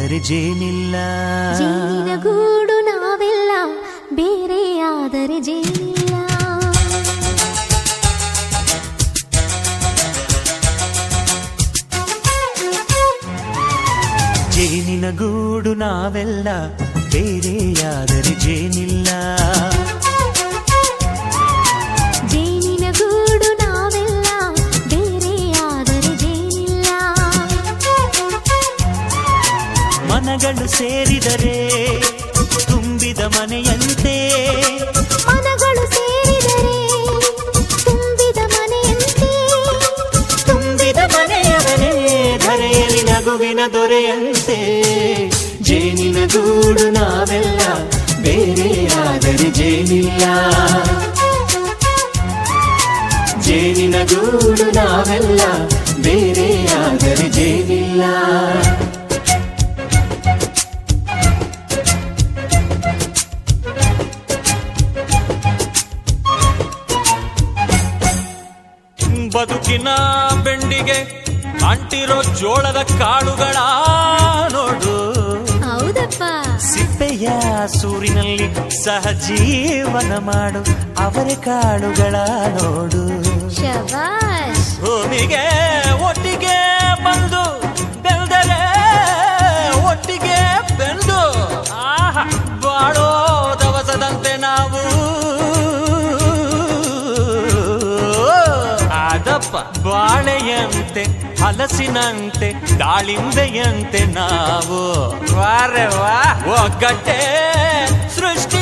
ಬೇರೆಯಾದರೆ ಜೇನಿಲ್ಲ. ಜೇನಿನ ಗೂಡು ನಾವೆಲ್ಲ, ಬೇರೆಯಾದರೆ ಜೇನಿಲ್ಲ. ಜೇನಿನ ಗೂಡು ನಾವೆಲ್ಲ, ಬೇರೆಯಾದರೆ ಜೇನಿಲ್ಲ. ಜೇನಿನ ಗೂಡು ನಾವೆಲ್ಲ, ಬೇರೆಯಾದರೆ ಜೇನಿಲ್ಲ. ಮನಗಳು ಸೇರಿದರೆ ತುಂಬಿದ ಮನೆಯಂತೆ, ಮನಗಳು ಸೇರಿದರೆ ತುಂಬಿದ ಮನೆಯಂತೆ, ತುಂಬಿದ ಮನೆಯವನೇ ಧರೆಯಲ್ಲಿ ನಗುವಿನ ದೊರೆಯಂತೆ. ಜೇನಿನ ಗೂಡು ನಾವೆಲ್ಲ, ಬೇರೆಯಾದರೆ ಜೇನಿಲ್ಲ. ಜೇನಿನ ಗೂಡು ನಾವೆಲ್ಲ, ಬೇರೆಯಾದರೆ ಜೇನಿಲ್ಲ. ಬದುಕಿನ ಬೆಂಡಿಗೆ ಅಂಟಿರೋ ಜೋಳದ ಕಾಳುಗಳ ನೋಡು. ಹೌದಪ್ಪ. ಸಿಪ್ಪೆಯ ಸೂರಿನಲ್ಲಿ ಸಹಜೀವನ ಮಾಡು ಅವರೆ ಕಾಳುಗಳ ನೋಡು. ಶಬಾಷ್. ಭೂಮಿಗೆ ಒಟ್ಟಿಗೆ ಬಂದು ಬೆಳೆದರೆ, ಒಟ್ಟಿಗೆ ಬೆಂದು ಆಹಾ ಬಾಳೋ ದವಸದಂತೆ ನಾವು. ಅದಪ್ಪ ಬಾಳೆಯಂತೆ, ಹಲಸಿನಂತೆ, ದಾಳಿಂಬೆಯಂತೆ ನಾವು. ವಾರೆ ವಾ ಒಗ್ಗಟ್ಟೆ ಸೃಷ್ಟಿ